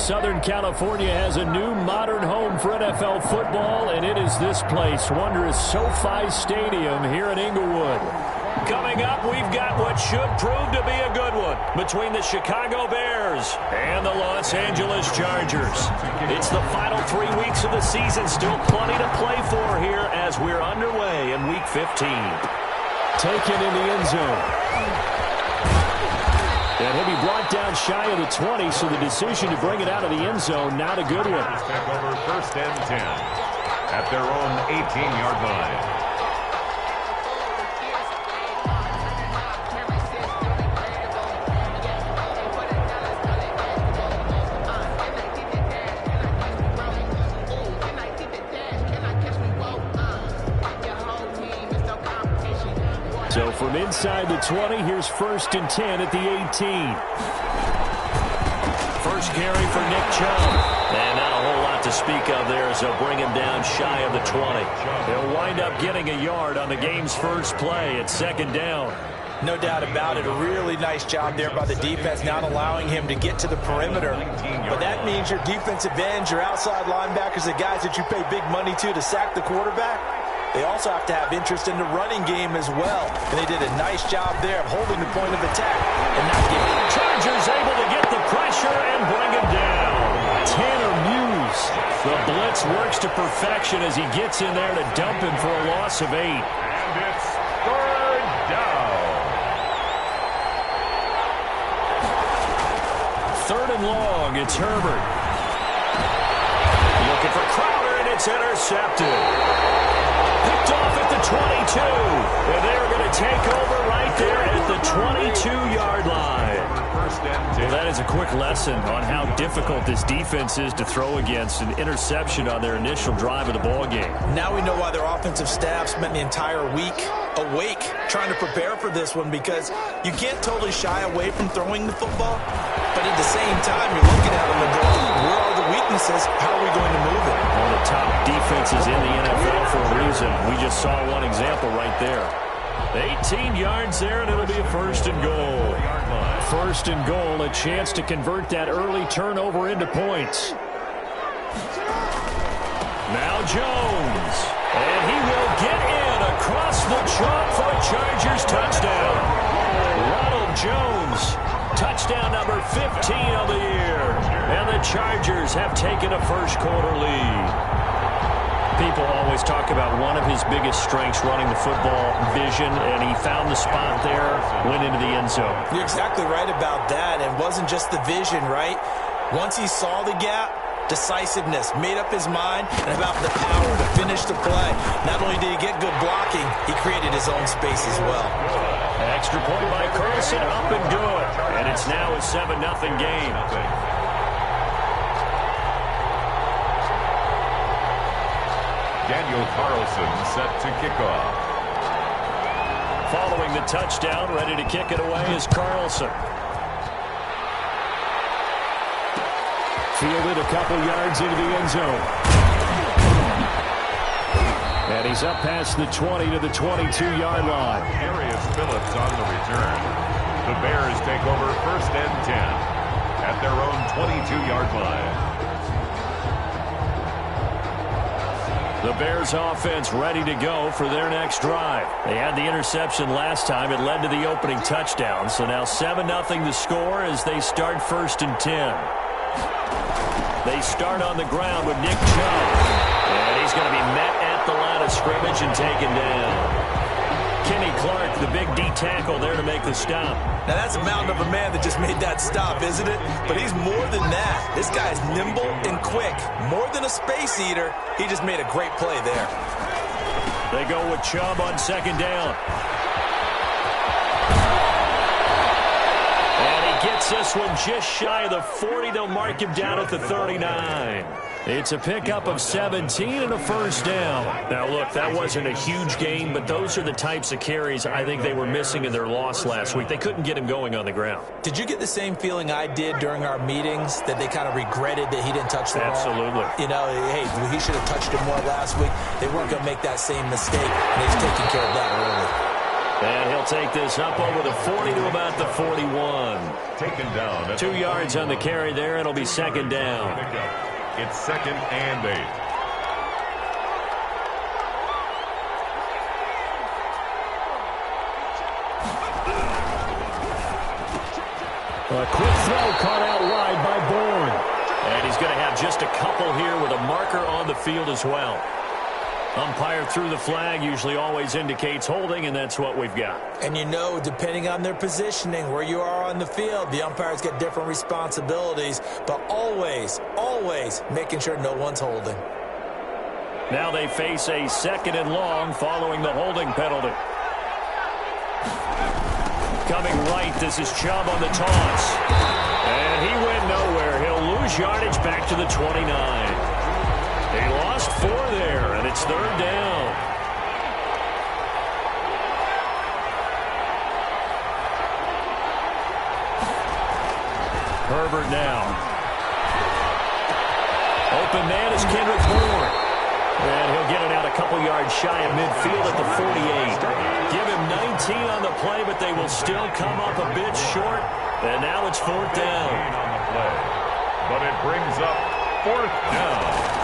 Southern California has a new modern home for NFL football, and it is this place, wondrous SoFi Stadium here in Inglewood. Coming up, we've got what should prove to be a good one between the Chicago Bears and the Los Angeles Chargers. It's the final 3 weeks of the season, still plenty to play for here as we're underway in Week 15. Taken in the end zone. And he'll be brought down shy of the 20, so the decision to bring it out of the end zone, not a good one. Take over 1st and 10 at their own 18-yard line. So from inside the 20, here's 1st and 10 at the 18. First carry for Nick Chubb. And not a whole lot to speak of there as they'll bring him down shy of the 20. They'll wind up getting a yard on the game's first play at 2nd down. No doubt about it. A really nice job there by the defense, not allowing him to get to the perimeter. But that means your defensive ends, your outside linebackers, the guys that you pay big money to sack the quarterback, they also have to have interest in the running game as well. And they did a nice job there of holding the point of attack and not giving. Chargers able to get the pressure and bring him down. Tanner Muse. The blitz works to perfection as he gets in there to dump him for a loss of 8. And it's 3rd down. 3rd and long. It's Herbert. Looking for Crowder, and it's intercepted. Picked off at the 22. And they're going to take over right there at the 22-yard line. Well, that is a quick lesson on how difficult this defense is to throw against. An interception on their initial drive of the ballgame. Now we know why their offensive staff spent the entire week awake trying to prepare for this one, because you can't totally shy away from throwing the football. But at the same time, you're looking at them and going, where are the weaknesses? How are we going to move it? One of the top defenses in the NFL for a reason. We just saw one example right there. 18 yards there, and it'll be a 1st and goal. 1st and goal, a chance to convert that early turnover into points. Now Jones. And he will get in across the chalk for a Chargers touchdown. Ronald Jones. Touchdown number 15 of the year. And the Chargers have taken a first-quarter lead. People always talk about one of his biggest strengths running the football, vision, and he found the spot there, went into the end zone. You're exactly right about that. It wasn't just the vision, right? Once he saw the gap, decisiveness, made up his mind, and about the power to finish the play. Not only did he get good blocking, he created his own space as well. Extra point by Carlson, up and good. And it's now a 7-0 game. Daniel Carlson set to kick off. Following the touchdown, ready to kick it away is Carlson. Fielded a couple yards into the end zone. And he's up past the 20 to the 22-yard line. Darius Phillips on the return. The Bears take over 1st and 10 at their own 22-yard line. The Bears offense ready to go for their next drive. They had the interception last time. It led to the opening touchdown. So now 7-0 the score as they start 1st and 10. They start on the ground with Nick Chubb. And he's going to be met at the line of scrimmage and taken down. Kenny Clark, the big D tackle there to make the stop. Now that's a mountain of a man that just made that stop, isn't it? But he's more than that. This guy's nimble and quick. More than a space eater, he just made a great play there. They go with Chubb on 2nd down. And he gets this one just shy of the 40. They'll mark him down at the 39. It's a pickup of 17 and a 1st down. Now, look, that wasn't a huge gain, but those are the types of carries I think they were missing in their loss last week. They couldn't get him going on the ground. Did you get the same feeling I did during our meetings, that they kind of regretted that he didn't touch the ball? Absolutely. You know, hey, he should have touched it more last week. They weren't going to make that same mistake, and they've taken care of that early. And he'll take this up over the 40 to about the 41. Taken down. 2 yards on the carry there. It'll be second down. It's 2nd and 8. A quick throw caught out wide by Bourne. And he's going to have just a couple here with a marker on the field as well. Umpire threw the flag, usually always indicates holding, and that's what we've got. And you know, depending on their positioning, where you are on the field, the umpires get different responsibilities, but always, always making sure no one's holding. Now they face a 2nd and long following the holding penalty. Coming right, this is Chubb on the toss. And he went nowhere. He'll lose yardage back to the 29. He lost 4 there, and it's 3rd down. Herbert now. Open man is Kendrick Bourne. And he'll get it out a couple yards shy of midfield at the 48. Give him 19 on the play, but they will still come up a bit short. And now it's 4th down. On the play. But it brings up 4th down.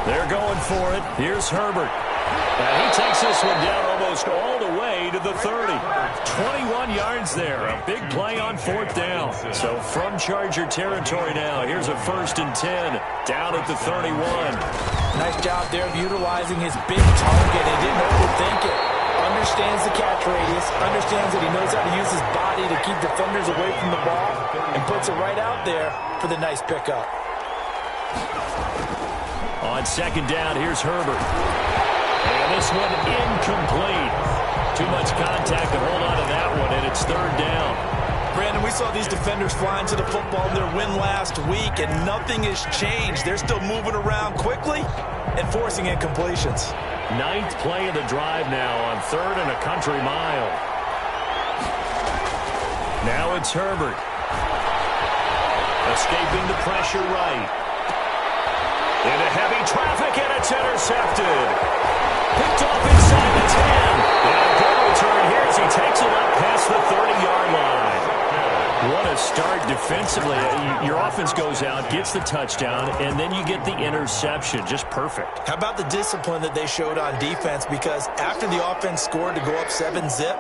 They're going for it. Here's Herbert. And he takes this one down almost all the way to the 30. 21 yards there. A big play on 4th down. So from Charger territory now, here's a 1st and 10 down at the 31. Nice job there of utilizing his big target and didn't overthink it. Understands the catch radius, understands that he knows how to use his body to keep defenders away from the ball, and puts it right out there for the nice pickup. On 2nd down, here's Herbert. And this one incomplete. Too much contact to hold on to that one, and it's 3rd down. Brandon, we saw these defenders flying to the football in their win last week, and nothing has changed. They're still moving around quickly and forcing incompletions. 9th play of the drive now on 3rd and a country mile. Now it's Herbert. Escaping the pressure right. Into heavy traffic, and it's intercepted. Picked off inside the 10. And a good return here as he takes it up past the 30-yard line. What a start defensively. Your offense goes out, gets the touchdown, and then you get the interception. Just perfect. How about the discipline that they showed on defense? Because after the offense scored to go up 7-zip,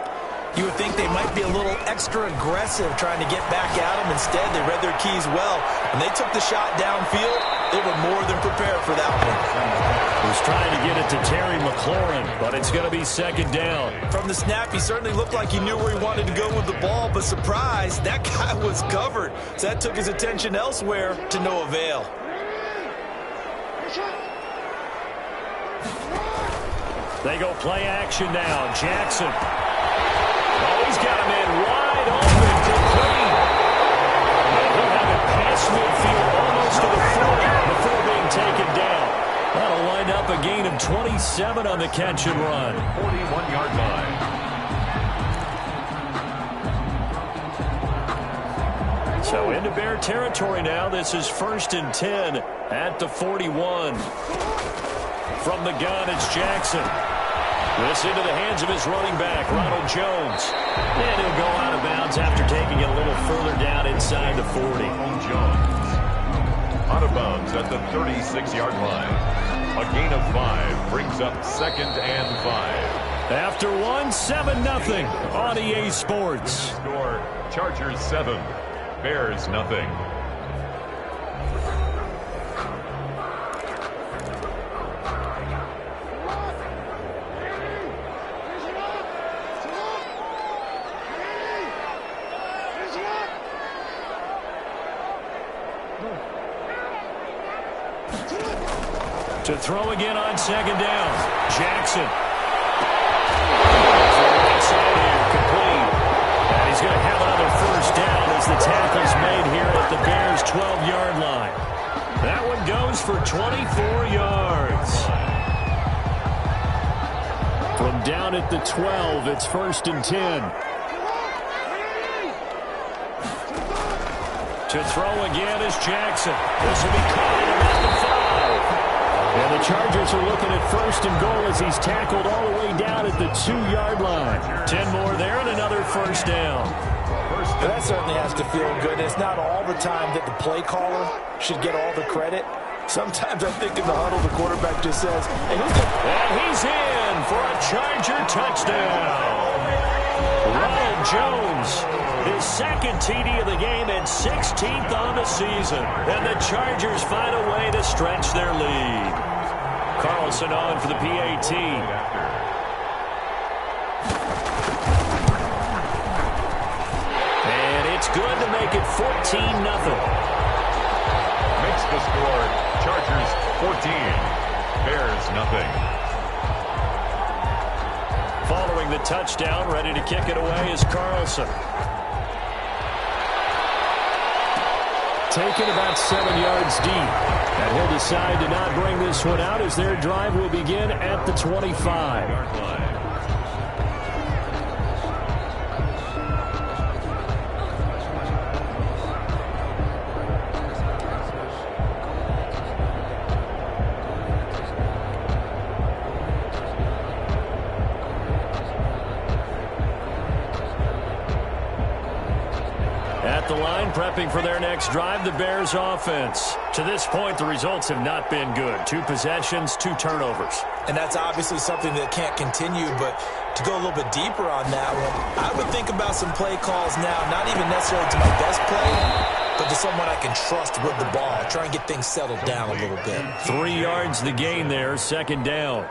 you would think they might be a little extra aggressive trying to get back at them. Instead, they read their keys well. When they took the shot downfield, they were more than prepared for that one. Was trying to get it to Terry McLaurin, but it's going to be 2nd down. From the snap, he certainly looked like he knew where he wanted to go with the ball, but surprise, that guy was covered. So that took his attention elsewhere to no avail. They go play action now. Jackson. Oh, he's got him in wide open, complete. And he'll have it past midfield almost to the 40 before being taken down. That'll line up a gain of 27 on the catch and run. 41-yard line. So into Bear territory now. This is 1st and 10 at the 41. From the gun, it's Jackson. This into the hands of his running back, Ronald Jones. And he'll go out of bounds after taking it a little further down inside the 40. Jones out of bounds at the 36-yard line. A gain of 5 brings up 2nd and 5. After 7-0 on EA Sports. Score, Chargers 7, Bears nothing. To throw again on 2nd down. Jackson. Complete. And he's going to have another 1st down as the tackle's made here at the Bears' 12-yard line. That one goes for 24 yards. From down at the 12, it's 1st and 10. To throw again is Jackson. This will be caught at about the 5. And the Chargers are looking at 1st and goal as he's tackled all the way down at the 2-yard line. 10 more there and another first down. That certainly has to feel good. It's not all the time that the play caller should get all the credit. Sometimes I think in the huddle, the quarterback just says, hey, and he's in for a Charger touchdown. Ronald Jones, his 2nd TD of the game and 16th on the season. And the Chargers find a way to stretch their lead. Carlson on for the PAT. And it's good to make it 14-0. Makes the score Chargers 14, Bears nothing. Following the touchdown, ready to kick it away is Carlson. Taken about 7 yards deep. And he'll decide to not bring this one out as their drive will begin at the 25. At the line, prepping for their next drive, the Bears offense. To this point, the results have not been good. 2 possessions, 2 turnovers. And that's obviously something that can't continue, but to go a little bit deeper on that one, I would think about some play calls now, not even necessarily to my best play, but to someone I can trust with the ball. Try and get things settled down a little bit. 3 yards the gain there, 2nd down.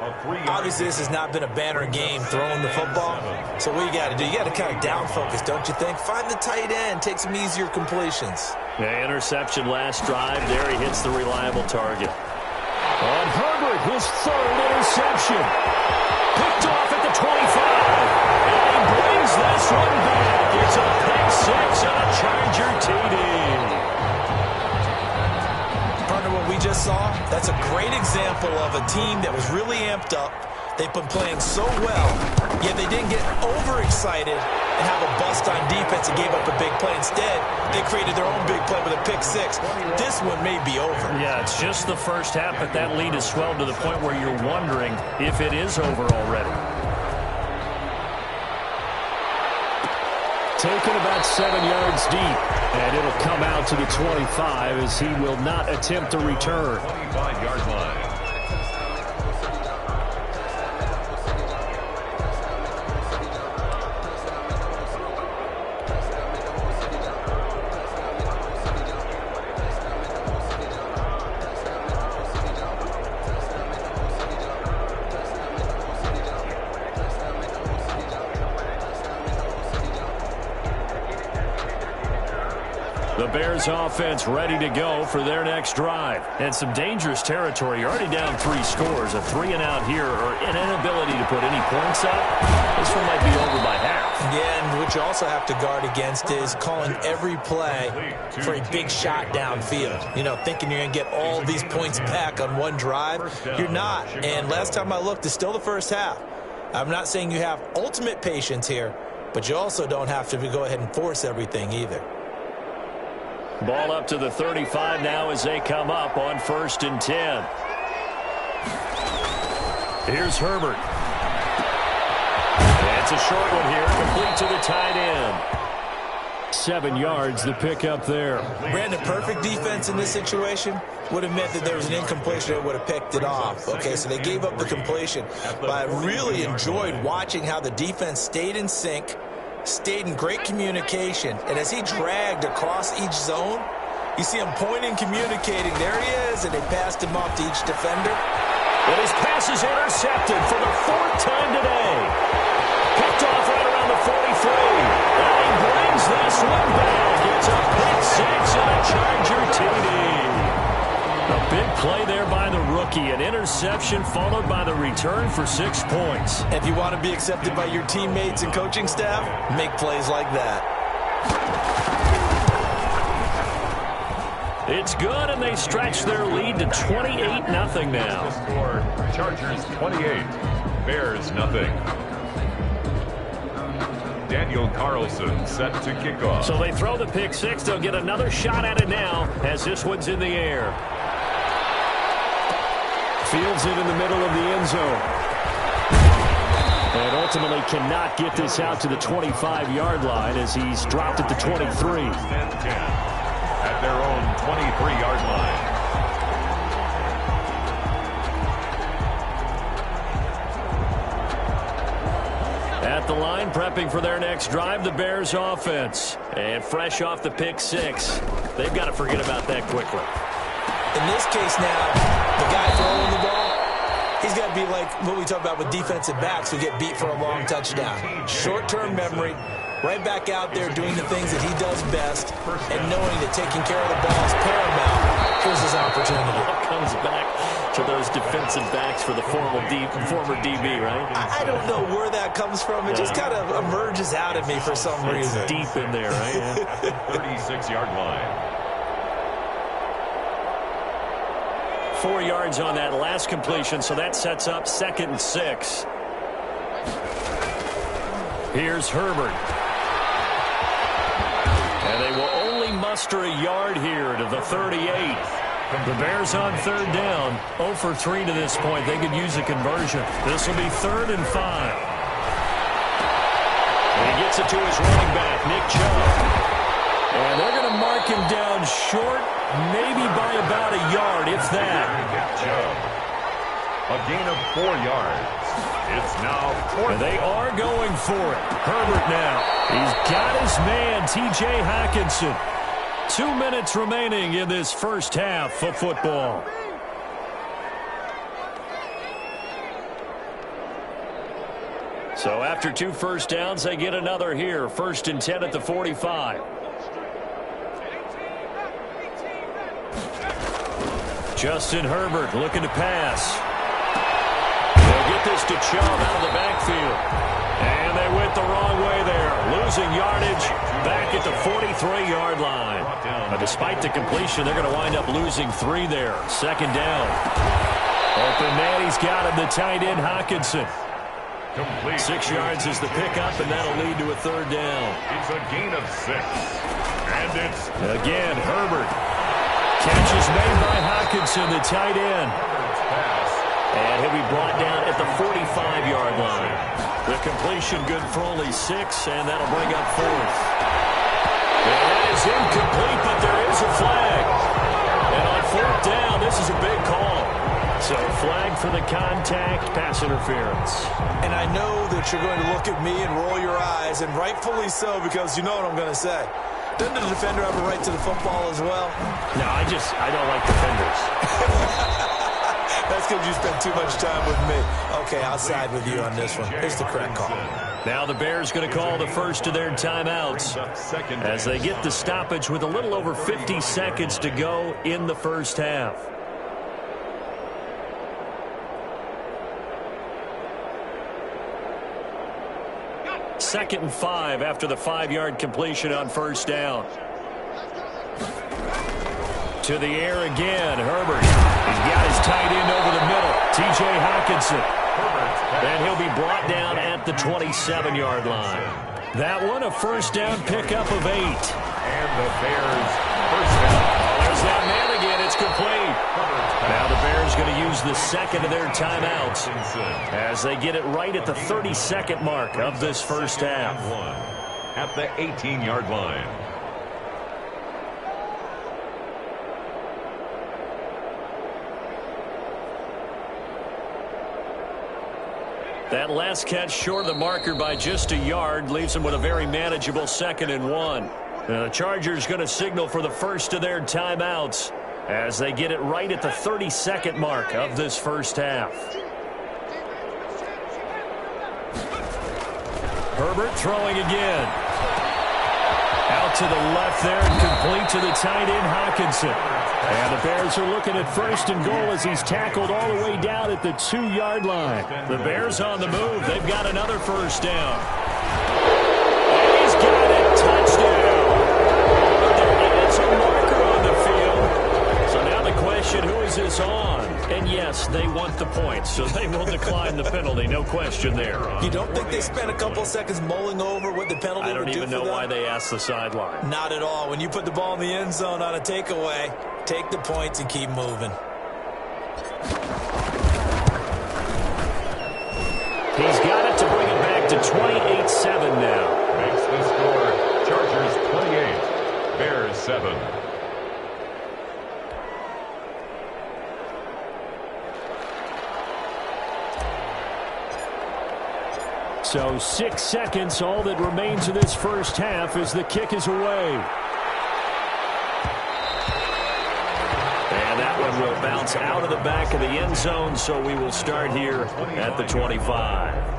Obviously, this has not been a banner game throwing the football. So what you got to do, you got to kind of down focus, don't you think? Find the tight end, take some easier completions. Yeah, interception last drive. There he hits the reliable target. On Herbert, his 3rd interception. Picked off at the 25. And he brings this one back. It's a pick 6 on a Charger TD. Partner, what we just saw, that's a great example of a team that was really amped up. They've been playing so well, yet they didn't get overexcited and have a bust on defense and gave up a big play. Instead, they created their own big play with a pick 6. This one may be over. Yeah, it's just the first half, but that lead has swelled to the point where you're wondering if it is over already. Taken about 7 yards deep, and it'll come out to the 25 as he will not attempt a return. 25-yard line. The Bears offense ready to go for their next drive. And some dangerous territory. You're already down 3 scores. A 3-and-out here or an inability to put any points up. This one might be over by half. Yeah, and what you also have to guard against is calling every play for a big shot downfield. You know, thinking you're going to get all these points back on one drive. You're not. And last time I looked, it's still the first half. I'm not saying you have ultimate patience here, but you also don't have to go ahead and force everything either. Ball up to the 35 now as they come up on 1st and 10. Here's Herbert. It's a short one here, complete to the tight end. 7 yards, the pickup there. Brandon, perfect defense in this situation would have meant that there was an incompletion that would have picked it off. Okay, so they gave up the completion. But I really enjoyed watching how the defense stayed in sync, stayed in great communication, and as he dragged across each zone, you see him pointing, communicating. There he is, and they passed him off to each defender. And his pass is intercepted for the 4th time today. Picked off right around the 43. And he brings this one back. It's a pick 6 and a Charger TD. A big play there by the rookie. An interception followed by the return for 6 points. If you want to be accepted by your teammates and coaching staff, make plays like that. It's good, and they stretch their lead to 28-0 now. Score Chargers 28, Bears nothing. Daniel Carlson set to kick off. So they throw the pick 6. They'll get another shot at it now as this one's in the air. Fields it in the middle of the end zone. And ultimately cannot get this out to the 25-yard line as he's dropped at the 23. At their own 23-yard line. At the line, prepping for their next drive, the Bears offense. And fresh off the pick six, they've got to forget about that quickly. In this case now, the guy throwing the ball, he's got to be like what we talk about with defensive backs who get beat for a long touchdown. Short-term memory, right back out there doing the things that he does best, and knowing that taking care of the ball is paramount. Here's his opportunity. Comes back to those defensive backs for the former DB, right? I don't know where that comes from. It just kind of emerges out of me for some reason. It's deep in there, right? At the 36-yard line. 4 yards on that last completion, so that sets up 2nd and 6. Here's Herbert. And they will only muster a yard here to the 38. The Bears on 3rd down. 0 for 3 to this point. They could use a conversion. This will be 3rd and 5. And he gets it to his running back, Nick Chubb. And they're going to mark him down short, maybe by about a yard, if that. A gain of 4 yards. It's now 4th. They are going for it. Herbert now. He's got his man, T.J. Hockenson. 2 minutes remaining in this first half of football. So after 2 first downs, they get another here. 1st and 10 at the 45. Justin Herbert looking to pass. They'll get this to Chubb out of the backfield. And they went the wrong way there. Losing yardage back at the 43-yard line. But despite the completion, they're going to wind up losing 3 there. 2nd down. Open man, he's got him, the tight end Hockenson. 6 yards is the pickup, and that'll lead to a 3rd down. It's a gain of 6. And it's again Herbert. Catch is made by Hockenson, the tight end. And he'll be brought down at the 45-yard line. The completion good for only 6, and that'll bring up 4th. And that is incomplete, but there is a flag. And on 4th down, this is a big call. So flag for the contact, pass interference. And I know that you're going to look at me and roll your eyes, and rightfully so, because you know what I'm going to say. Doesn't the defender have a right to the football as well? No, I don't like defenders. That's because you spend too much time with me. Okay, I'll side with you on this one. Here's the correct call. Now the Bears going to call the first of their timeouts as they get the stoppage with a little over 50 seconds to go in the first half. Second and 5 after the 5-yard completion on 1st down. To the air again, Herbert. He's got his tight end over the middle, T.J. Hockenson. And he'll be brought down at the 27-yard line. That one, a 1st down pickup of 8. And the Bears first down. There's that man again. It's complete. Now the Bears going to use the 2nd of their timeouts as they get it right at the 32nd mark of this first half. At the 18-yard line. That last catch short of the marker by just a yard leaves them with a very manageable 2nd and 1. Now the Chargers going to signal for the first of their timeouts as they get it right at the 32nd mark of this first half. Herbert throwing again. Out to the left there and complete to the tight end Hockenson. And the Bears are looking at 1st and goal as he's tackled all the way down at the 2-yard line. The Bears on the move. They've got another 1st down. And he's got it. Touchdown. There is a marker on the field. So now the question, who is this on? And yes, they want the points, so they will decline the penalty. No question there. You don't think they spent a couple seconds mulling over what the penalty would do for them? I don't even know why they asked the sideline. Not at all. When you put the ball in the end zone on a takeaway, take the points and keep moving. He's got it to bring it back to 28-7 now. Makes the score Chargers 28, Bears 7. So 6 seconds, all that remains of this first half as the kick is away. And that one will bounce out of the back of the end zone, so we will start here at the 25.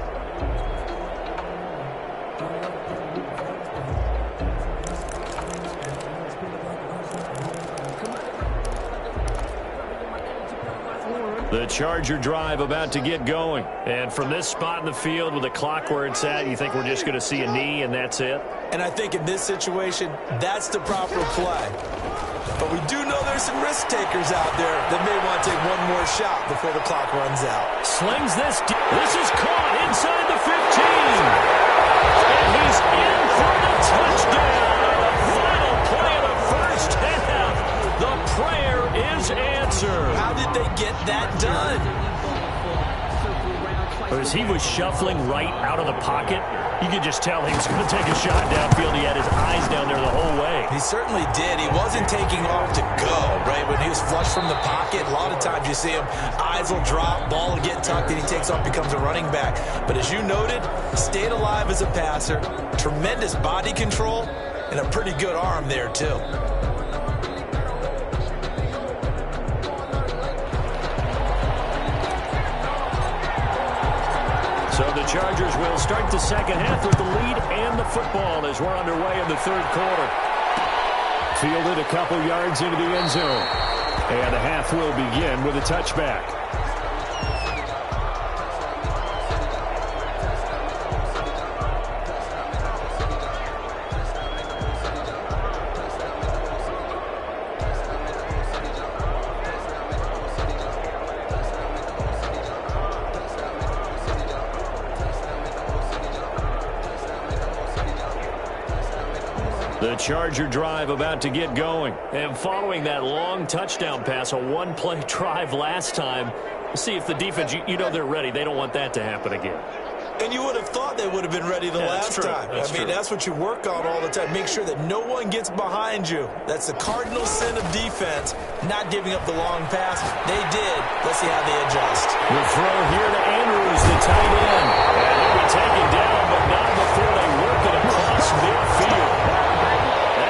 The Charger drive about to get going. And from this spot in the field with the clock where it's at, you think we're just going to see a knee and that's it? And I think in this situation, that's the proper play. But we do know there's some risk takers out there that may want to take one more shot before the clock runs out. Slings this. This is caught inside the 15. And he's in for the touchdown. The final play of the first half. The prayer is answered. How did they get that done? As he was shuffling right out of the pocket, you could just tell he was going to take a shot downfield. He had his eyes down there the whole way. He certainly did. He wasn't taking off to go, right? When he was flush from the pocket, a lot of times you see him, eyes will drop, ball will get tucked, and he takes off, becomes a running back. But as you noted, stayed alive as a passer, tremendous body control, and a pretty good arm there, too. So the Chargers will start the second half with the lead and the football as we're underway in the third quarter. Fielded a couple yards into the end zone. And the half will begin with a touchback. The Charger drive about to get going. And following that long touchdown pass, a one-play drive last time, see if the defense, you know they're ready. They don't want that to happen again. And you would have thought they would have been ready the last time. That's what you work on all the time. Make sure that no one gets behind you. That's the cardinal sin of defense, not giving up the long pass. They did. Let's see how they adjust. The throw here to Andrews, the tight end. And he'll be taken down, but not before they work it across midfield.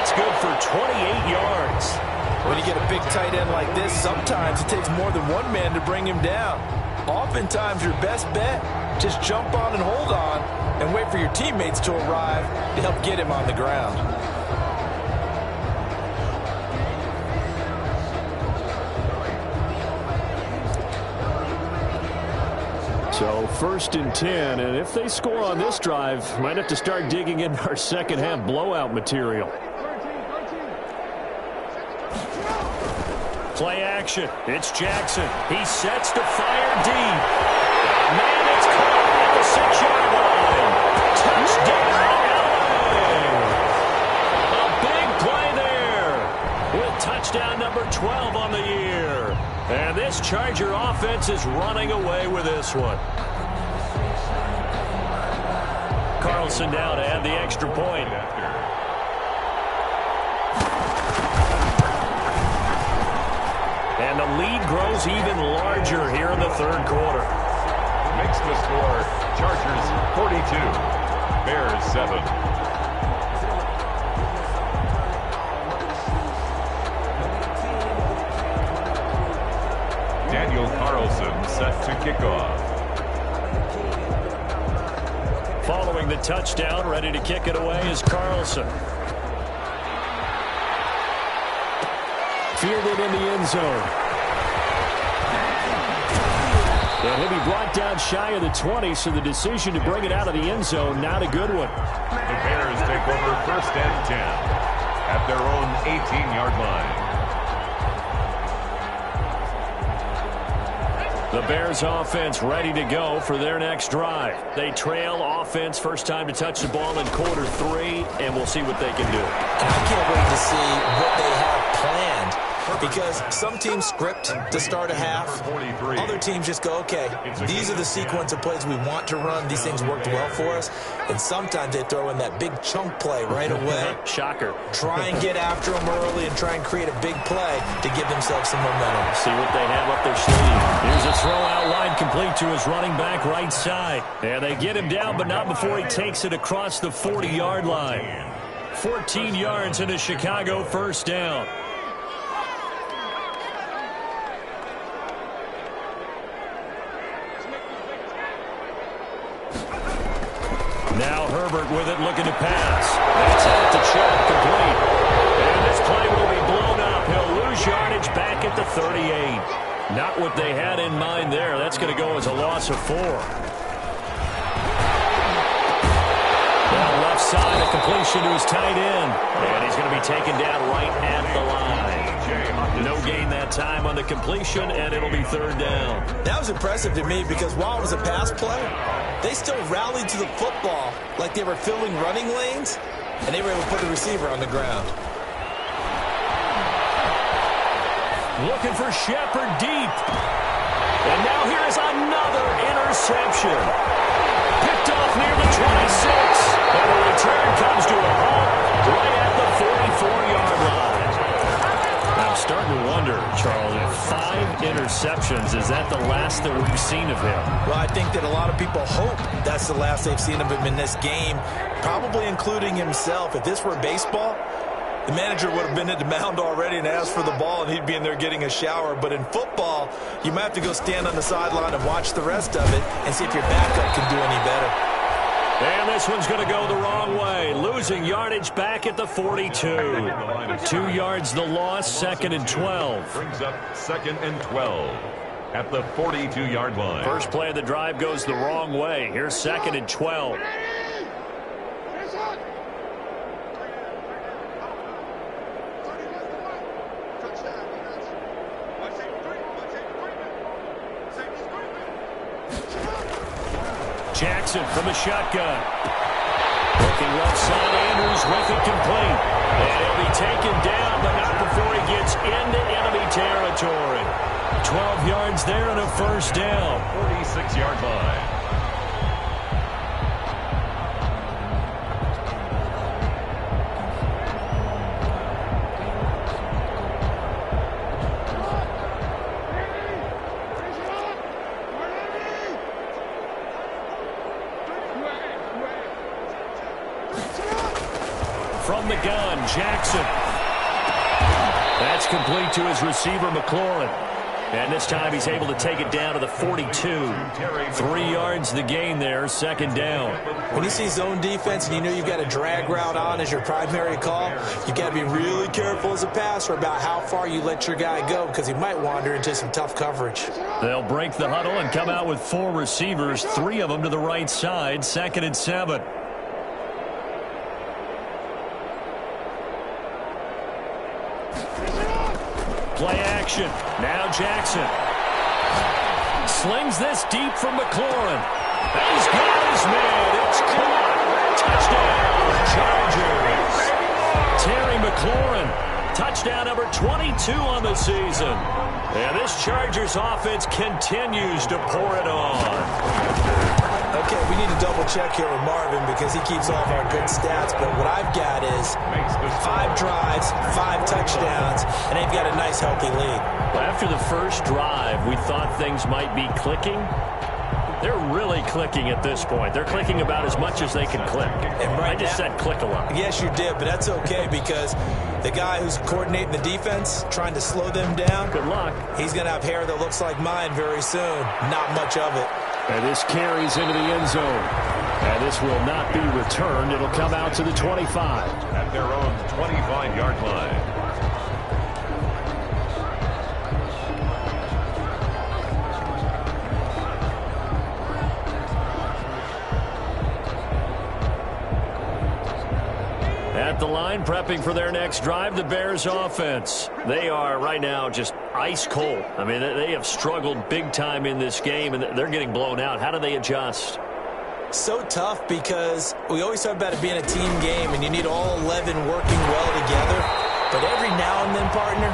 That's good for 28 yards. When you get a big tight end like this, sometimes it takes more than one man to bring him down. Oftentimes, your best bet, just jump on and hold on and wait for your teammates to arrive to help get him on the ground. So 1st and 10, and if they score on this drive, might have to start digging into our second half blowout material. Play action. It's Jackson. He sets to fire deep. Man, it's caught at the 6-yard line. Touchdown, LA. A big play there with touchdown number 12 on the year. And this Charger offense is running away with this one. Carlson down to add the extra point. And the lead grows even larger here in the third quarter. Makes the score Chargers 42, Bears 7. Daniel Carlson set to kick off. Following the touchdown, ready to kick it away is Carlson. Fielded in the end zone. And he'll be brought down shy of the 20, so the decision to bring it out of the end zone, not a good one. The Bears take over 1st and 10 at their own 18-yard line. The Bears offense ready to go for their next drive. They trail offense, first time to touch the ball in quarter 3, and we'll see what they can do. And I can't wait to see what they have planned. because some teams script to start a half. Other teams just go, okay, these are the sequence of plays we want to run. These things worked well for us. And sometimes they throw in that big chunk play right away. Shocker. Try and get after them early and try and create a big play to give themselves some momentum. See what they have up their sleeve. Here's a throw out wide, complete to his running back right side. And they get him down, but not before he takes it across the 40-yard line. 14 yards in a Chicago first down. Now Herbert with it, looking to pass. That's out to Chubb, complete. And this play will be blown up. He'll lose yardage back at the 38. Not what they had in mind there. That's going to go as a loss of 4. Now left side, a completion to his tight end. And he's going to be taken down right at the line. No gain that time on the completion, and it'll be third down. That was impressive to me because while it was a pass play, they still rallied to the football like they were filling running lanes, and they were able to put the receiver on the ground. Looking for Shepard deep. And now here is another interception. Picked off near the 26. And the return comes to a halt right at the 44-yard line. I'm starting to wonder, Charles, if 5 interceptions, is that the last that we've seen of him? Well, I think that a lot of people hope that's the last they've seen of him in this game, probably including himself. If this were baseball, the manager would have been at the mound already and asked for the ball, and he'd be in there getting a shower. But in football, you might have to go stand on the sideline and watch the rest of it and see if your backup can do any better. And this one's going to go the wrong way. Losing yardage back at the 42. 2 yards the loss, 2nd and 12. Brings up 2nd and 12 at the 42-yard line. First play of the drive goes the wrong way. Here's 2nd and 12. Jackson from the shotgun. Looking left side, Andrews with it, complete. And he'll be taken down, but not before he gets into enemy territory. 12 yards there and a first down. 46-yard line. From the gun, Jackson. That's complete to his receiver, McLaurin. And this time he's able to take it down to the 42. 3 yards the gain there, 2nd down. When you see zone defense and you know you've got a drag route on as your primary call, you've got to be really careful as a passer about how far you let your guy go because he might wander into some tough coverage. They'll break the huddle and come out with 4 receivers, 3 of them to the right side, 2nd and 7. Play action. Now Jackson. Slings this deep from McLaurin. And he's got his man. It's caught. Touchdown, Chargers. Terry McLaurin. Touchdown number 22 on the season. And this Chargers offense continues to pour it on. Okay, we need to double check here with Marvin because he keeps all of our good stats. But what I've got is 5 drives, 5 touchdowns, and they've got a nice, healthy lead. Well, after the first drive, we thought things might be clicking. They're really clicking at this point. They're clicking about as much as they can click. And right I just said click a lot. Yes, you did, but that's okay because the guy who's coordinating the defense, trying to slow them down, good luck. He's going to have hair that looks like mine very soon. Not much of it. And this carries into the end zone. And this will not be returned. It'll come out to the 25. At their own 25-yard line. At the line, prepping for their next drive, the Bears offense. They are right now just ice cold. I mean, they have struggled big time in this game, and they're getting blown out. How do they adjust? So tough because we always talk about it being a team game, and you need all 11 working well together. But every now and then, partner,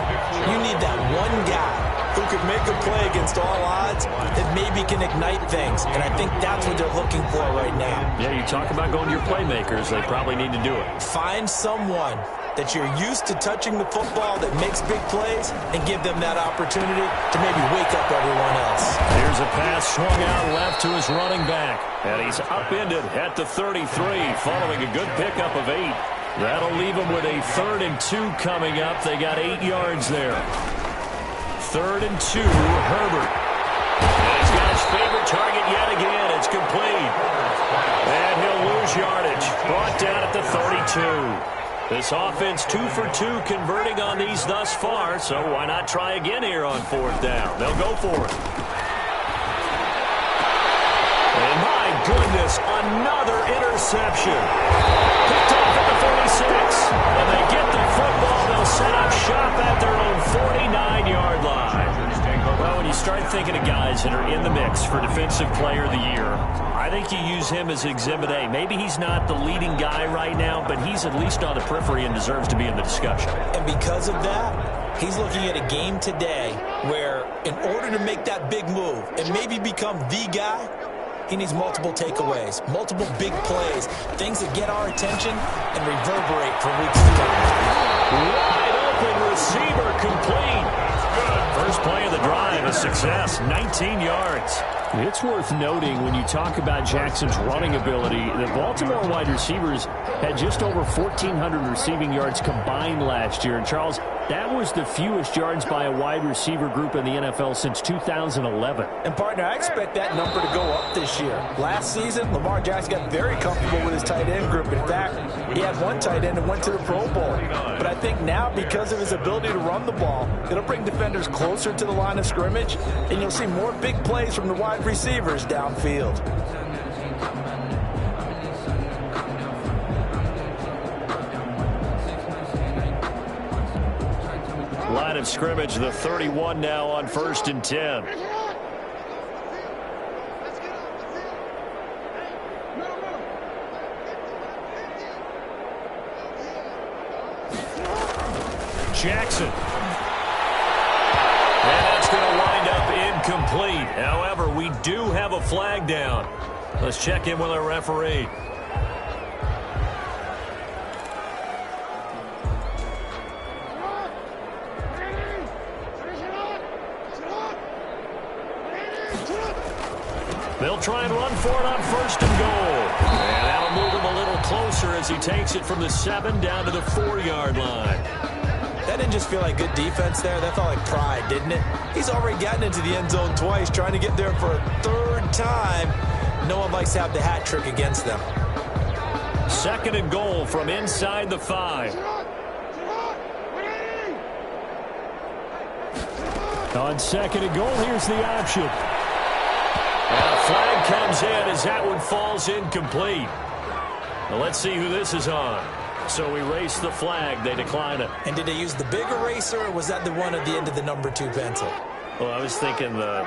you need that one guy who could make a play against all odds that maybe can ignite things. And I think that's what they're looking for right now. Yeah, you talk about going to your playmakers. They probably need to do it. Find someone that you're used to touching the football that makes big plays and give them that opportunity to maybe wake up everyone else. Here's a pass swung out left to his running back. And he's upended at the 33 following a good pickup of 8. That'll leave him with a 3rd and 2 coming up. They got 8 yards there. 3rd and 2, Herbert. And he's got his favorite target yet again. It's complete. And he'll lose yardage. Brought down at the 32. This offense 2 for 2 converting on these thus far, so why not try again here on 4th down? They'll go for it. And my goodness, another interception. Picked off at the 46. And they get the football. They'll set up shop at their own 49-yard line. Well, when you start thinking of guys that are in the mix for Defensive Player of the Year, I think you use him as Exhibit A. Maybe he's not the leading guy right now, but he's at least on the periphery and deserves to be in the discussion. And because of that, he's looking at a game today where in order to make that big move and maybe become the guy, he needs multiple takeaways, multiple big plays, things that get our attention and reverberate for weeks to come. Wide open receiver complete. First play of the drive, a success, 19 yards. It's worth noting when you talk about Jackson's running ability, the Baltimore wide receivers had just over 1,400 receiving yards combined last year. And, Charles, that was the fewest yards by a wide receiver group in the NFL since 2011. And, partner, I expect that number to go up this year. Last season, Lamar Jackson got very comfortable with his tight end group. In fact, he had one tight end and went to the Pro Bowl. But I think now, because of his ability to run the ball, it'll bring defenders closer to the line of scrimmage, and you'll see more big plays from the wide receivers downfield. Line of scrimmage, the 31 now on 1st and 10. Jackson. And that's going to wind up incomplete. However, we do have a flag down. Let's check in with our referee. They'll try and run for it on 1st and goal. And that'll move him a little closer as he takes it from the 7 down to the 4-yard line. That didn't just feel like good defense there. That felt like pride, didn't it? He's already gotten into the end zone twice, trying to get there for a 3rd time. No one likes to have the hat trick against them. 2nd and goal from inside the 5. On 2nd and goal, here's the option. And a flag comes in as that one falls incomplete. Well, let's see who this is on. So we erase the flag. They decline it. And did they use the big eraser, or was that the one at the end of the number 2 pencil? Well, I was thinking the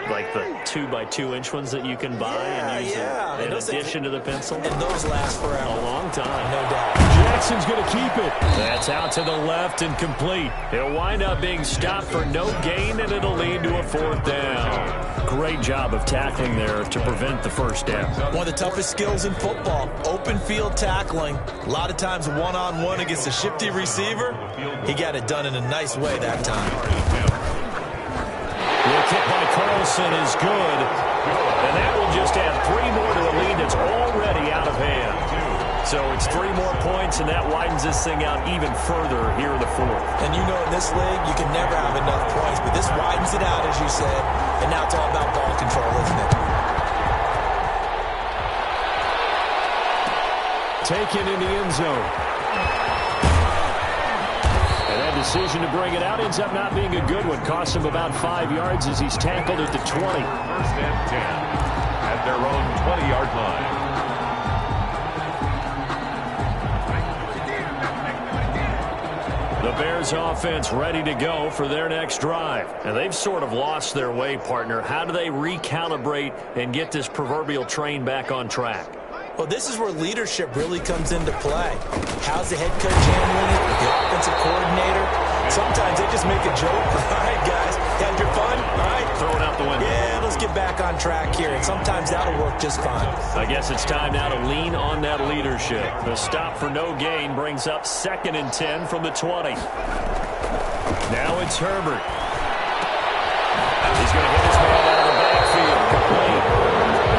2x2-inch ones that you can buy and use in addition to the pencil. And those last forever. A long time. No doubt. Jackson's going to keep it. That's out to the left and complete. It'll wind up being stopped for no gain, and it'll lead to a 4th down. Great job of tackling there to prevent the 1st down. One of the toughest skills in football, open field tackling. A lot of times one-on-one against a shifty receiver. He got it done in a nice way that time. The kick by Carlson is good. And that will just add 3 more to a lead that's already out of hand. So it's 3 more points, and that widens this thing out even further here in the 4th. And you know in this league, you can never have enough points. But this widens it out, as you said. And now it's all about ball control, isn't it? Taken in the end zone. And that decision to bring it out ends up not being a good one. Costs him about 5 yards as he's tackled at the 20. 1st and 10 at their own 20-yard line. The Bears offense ready to go for their next drive. And they've sort of lost their way, partner. How do they recalibrate and get this proverbial train back on track? Well, this is where leadership really comes into play. How's the head coach handling it with the offensive coordinator? Sometimes they just make a joke. All right, guys, had your fun? All right. Throw it out the window. Yeah, let's get back on track here, and sometimes that'll work just fine. I guess it's time now to lean on that leadership. The stop for no gain brings up 2nd and 10 from the 20. Now it's Herbert. He's going to hit his man out of the backfield. Complete.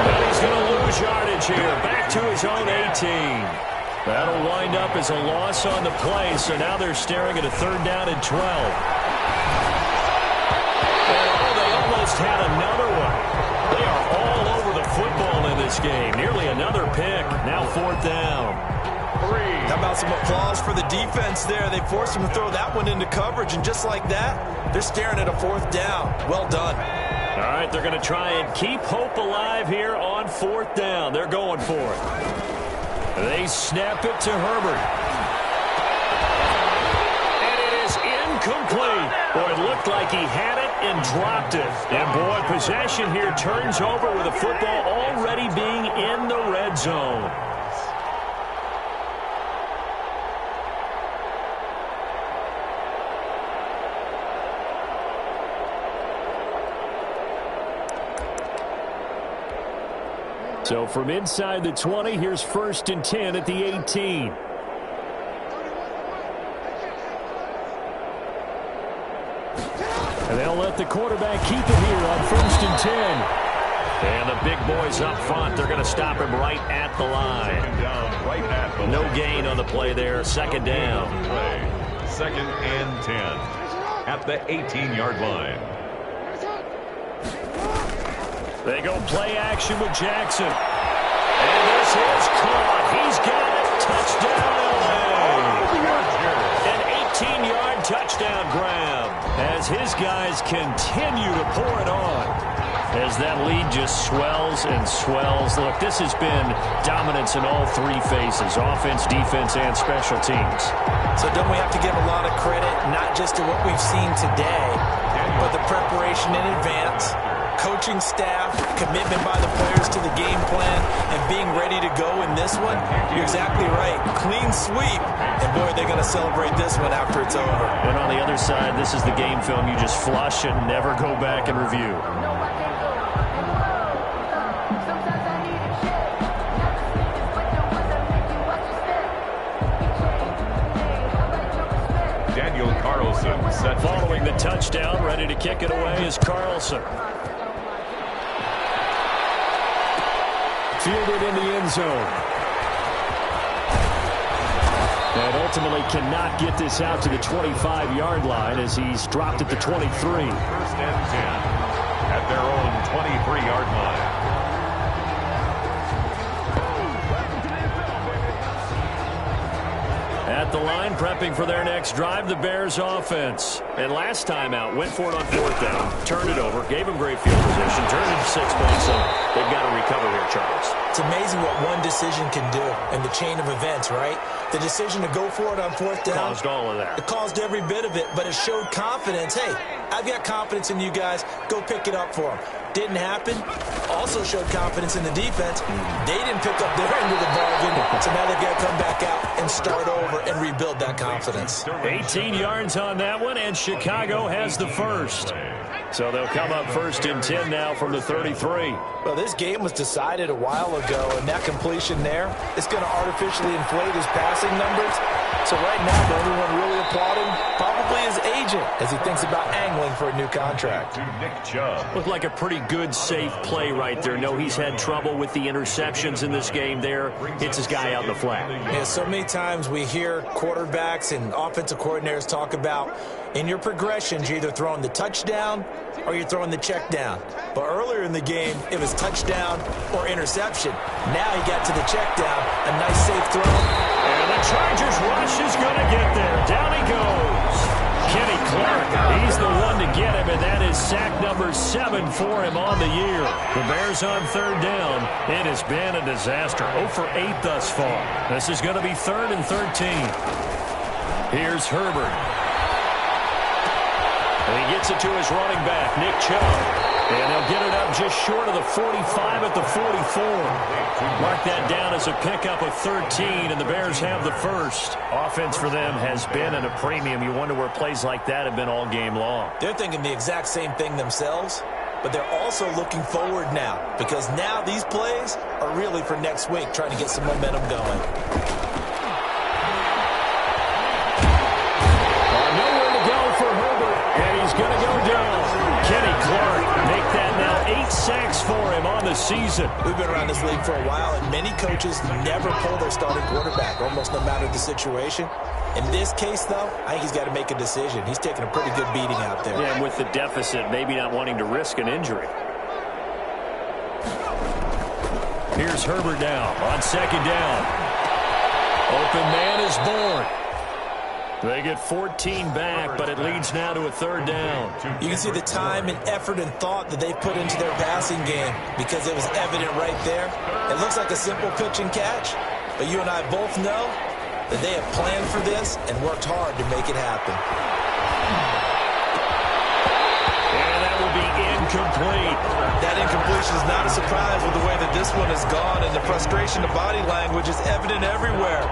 And he's going to lose yardage here. Back to his own 18. That'll wind up as a loss on the play, so now they're staring at a 3rd down and 12. And they almost had another one. They are all over the football in this game. Nearly another pick. Now 4th down. How about some applause for the defense there? They forced him to throw that one into coverage, and just like that, they're staring at a 4th down. Well done. All right, they're going to try and keep hope alive here on 4th down. They're going for it. They snap it to Herbert. And it is incomplete. Boy, it looked like he had it and dropped it. And, boy, possession here turns over with the football already being in the red zone. So from inside the 20, here's 1st and 10 at the 18. And they'll let the quarterback keep it here on 1st and 10. And the big boys up front, they're going to stop him right at the line. No gain on the play there, 2nd down. 2nd and 10 at the 18-yard line. They go play action with Jackson. And this is caught. He's got it. Touchdown, LA. An 18-yard touchdown grab as his guys continue to pour it on. As that lead just swells and swells. Look, this has been dominance in all 3 phases, offense, defense, and special teams. So don't we have to give a lot of credit, not just to what we've seen today, but the preparation in advance, coaching staff, commitment by the players to the game plan, and being ready to go in this one? You're exactly right. Clean sweep. And, boy, they're going to celebrate this one after it's over. And on the other side, this is the game film you just flush and never go back and review. Set following the touchdown, ready to kick it away is Carlson. Fielded in the end zone. And ultimately cannot get this out to the 25-yard line as he's dropped at the 23. 1st and 10 at their own 23-yard line. At the line, prepping for their next drive, the Bears offense. And last time out, went for it on 4th down, turned it over, gave him great field position, turned it to 6 points. They've got to recover here, Charles. It's amazing what one decision can do in the chain of events, right? The decision to go for it on 4th down. Caused all of that. It caused every bit of it, but it showed confidence. Hey, I've got confidence in you guys. Go pick it up for them. Didn't happen. Also showed confidence in the defense. They didn't pick up their end of the bargain, so now they've got to come back out and start over and rebuild that confidence. 18 yards on that one, and Chicago has the first. So they'll come up 1st and 10 now from the 33. Well, this game was decided a while ago, and that completion there is going to artificially inflate his passing numbers. So right now, the only one really applauding probably his agent as he thinks about angling for a new contract. Looked like a pretty good, safe play right there. No, he's had trouble with the interceptions in this game there. Hits his guy out in the flat. Yeah, so many times we hear quarterbacks and offensive coordinators talk about in your progressions, you're either throwing the touchdown or you're throwing the check down. But earlier in the game, it was touchdown or interception. Now he got to the check down. A nice, safe throw. And the Chargers rush is going to get there. Down he goes. Kenny Clark, he's the one to get him, and that is sack number 7 for him on the year. The Bears on 3rd down. It has been a disaster. 0 for 8 thus far. This is going to be 3rd and 13. Here's Herbert. And he gets it to his running back, Nick Chubb. And they'll get it up just short of the 45 at the 44. Mark that down as a pickup of 13, and the Bears have the first. Offense for them has been at a premium. You wonder where plays like that have been all game long. They're thinking the exact same thing themselves, but they're also looking forward now, because now these plays are really for next week, trying to get some momentum going. Nowhere to go for Herbert, and he's going to go down. Kenny Clark, make that now 8 sacks for him on the season. We've been around this league for a while, and many coaches never pull their starting quarterback, almost no matter the situation. In this case, though, I think he's got to make a decision. He's taking a pretty good beating out there. Yeah, and with the deficit, maybe not wanting to risk an injury. Here's Herbert now on second down. Open man is born. They get 14 back, but it leads now to a third down. You can see the time and effort and thought that they've put into their passing game, because it was evident right there. It looks like a simple pitch and catch, but you and I both know that they have planned for this and worked hard to make it happen. And that will be incomplete. That incompletion is not a surprise with the way that this one has gone, and the frustration of body language is evident everywhere.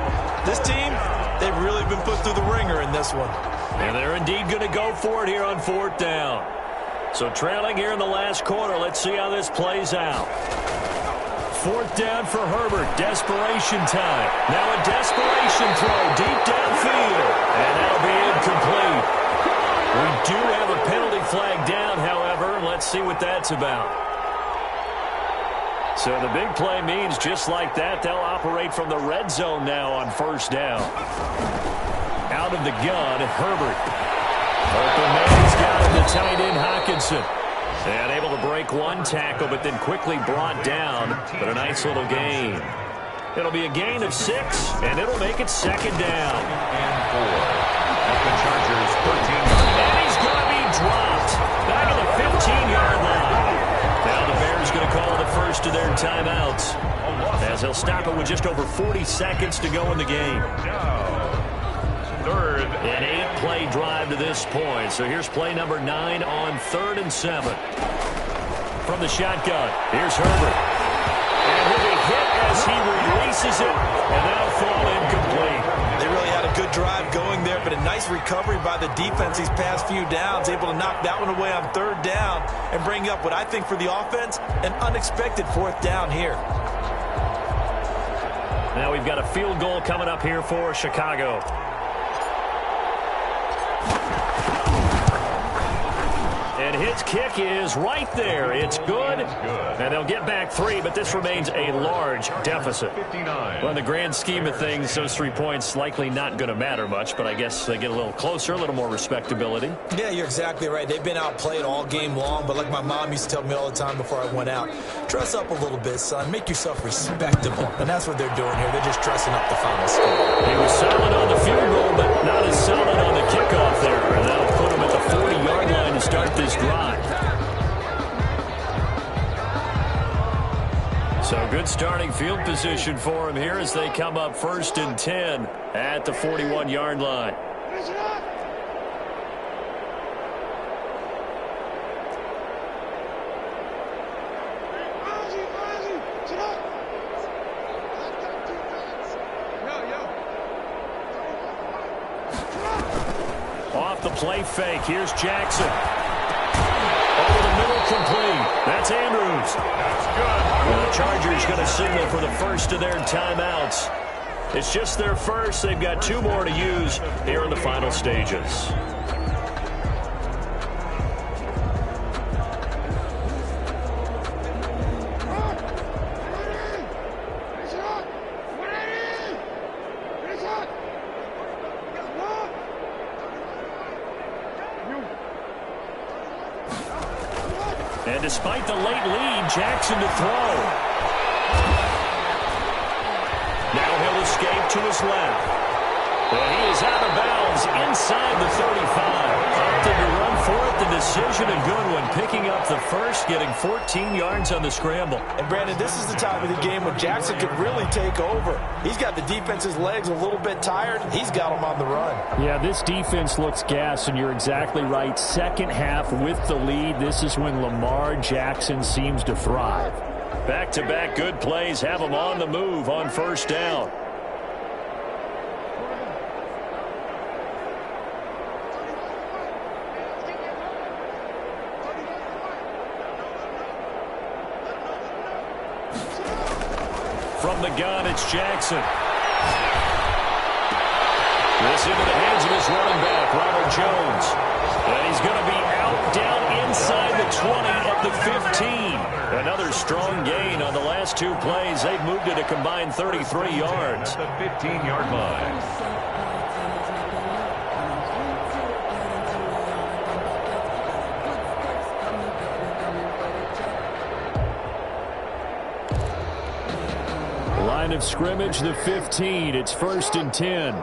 This team, they've really been put through the ringer in this one. And they're indeed going to go for it here on fourth down. So trailing here in the last quarter, let's see how this plays out. Fourth down for Herbert. Desperation time. Now a desperation throw deep downfield. And that'll be incomplete. We do have a penalty flag down, however, and let's see what that's about. So the big play means just like that, they'll operate from the red zone now on first down. Out of the gun, Herbert. Open man's got him to tight end Hockenson. And able to break one tackle, but then quickly brought down. But a nice little gain. It'll be a gain of 6, and it'll make it second down. And 4 at the Chargers' 13-yard line. And he's going to be dropped back at the 15-yard line. Now the Bears going to call the first of their timeouts, as they'll stop it with just over 40 seconds to go in the game. Third. An 8-play drive to this point. So here's play number 9 on 3rd and 7. From the shotgun, here's Herbert. And he'll be hit as he releases it, and that'll fall incomplete. They really had a good drive going there, but a nice recovery by the defense these past few downs, able to knock that one away on 3rd down and bring up what I think for the offense, an unexpected 4th down here. Now we've got a field goal coming up here for Chicago. And his kick is right there. It's good. And they'll get back 3, but this remains a large deficit. 59. Well, in the grand scheme of things, those 3 points likely not going to matter much, but I guess they get a little closer, a little more respectability. Yeah, you're exactly right. They've been outplayed all game long, but like my mom used to tell me all the time before I went out, dress up a little bit, son. Make yourself respectable. And that's what they're doing here. They're just dressing up the final score. He was solid on the field goal, but not as solid on the kickoff there. And that'll put him at the 40-yard line to start this drive. So good starting field position for him here as they come up 1st and 10 at the 41-yard line. Off the play fake, here's Jackson. Over the middle, complete. That's Andrews. That's good. Well, the Chargers going to signal for the first of their timeouts. It's just their first. They've got 2 more to use here in the final stages. And despite the late lead, Jackson to throw. Now he'll escape to his left. And he is out of bounds inside the 35. opted to run for it. The decision a good one. Picking up the first, getting 14 yards on the scramble. And, Brandon, this is the time of the game when Jackson could really take over. He's got the defense's legs a little bit tired. He's got them on the run. Yeah, this defense looks gassed, and you're exactly right. Second half with the lead. This is when Lamar Jackson seems to thrive. Back-to-back good plays have him on the move on first down. From the gun, it's Jackson. This into the hands of his running back, Ronald Jones. And he's going to be out down inside the 20 at the 15. Another strong gain on the last two plays. They've moved it a combined 33 yards. At the 15-yard line. Line of scrimmage, the 15. It's 1st and 10.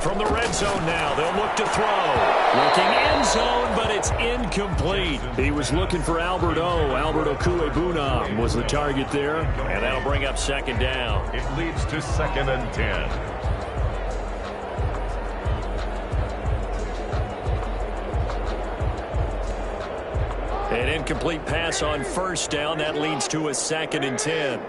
From the red zone now, they'll look to throw. Looking end zone, but it's incomplete. He was looking for Albert O. Albert Okuebunam was the target there, and that'll bring up second down. It leads to 2nd and 10. An incomplete pass on first down. That leads to a 2nd and 10.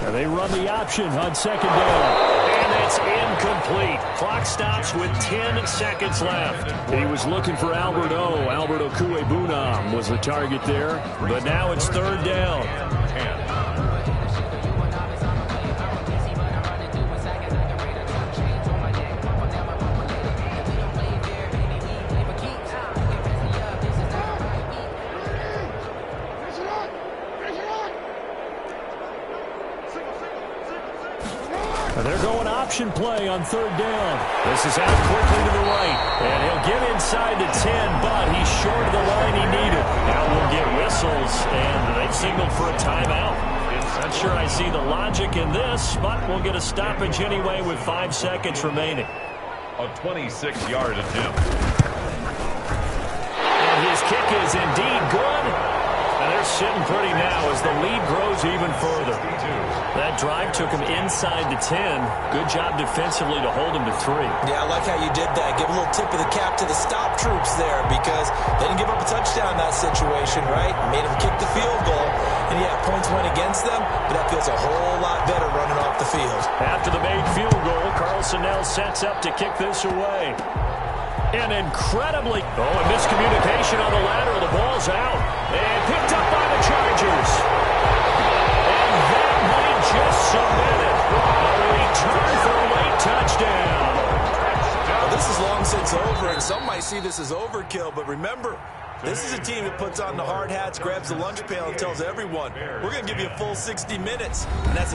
And they run the option on second down. And it's incomplete. Clock stops with 10 seconds left. He was looking for Albert O. Albert Okuebunam was the target there. But now it's 3rd down. They're going option play on 3rd down. This is out quickly to the right. And he'll get inside the 10, but he's short of the line he needed. Now we'll get whistles, and they've signaled for a timeout. Not sure I see the logic in this, but we'll get a stoppage anyway with 5 seconds remaining. A 26-yard attempt. And his kick is indeed good. And they're sitting pretty now as the lead grows even further. That drive took him inside the 10. Good job defensively to hold him to 3. Yeah, I like how you did that. Give a little tip of the cap to the stop troops there because they didn't give up a touchdown in that situation, right? Made them kick the field goal. And, yeah, points went against them, but that feels a whole lot better running off the field. After the made field goal, Carlson now sets up to kick this away. And incredibly, a miscommunication on the lateral. The ball's out. And picked up by the Chargers. And that might just submit it. A return for a late touchdown. Well, this is long since over, and some might see this as overkill. But remember, this is a team that puts on the hard hats, grabs the lunch pail, and tells everyone, we're going to give you a full 60 minutes. And that's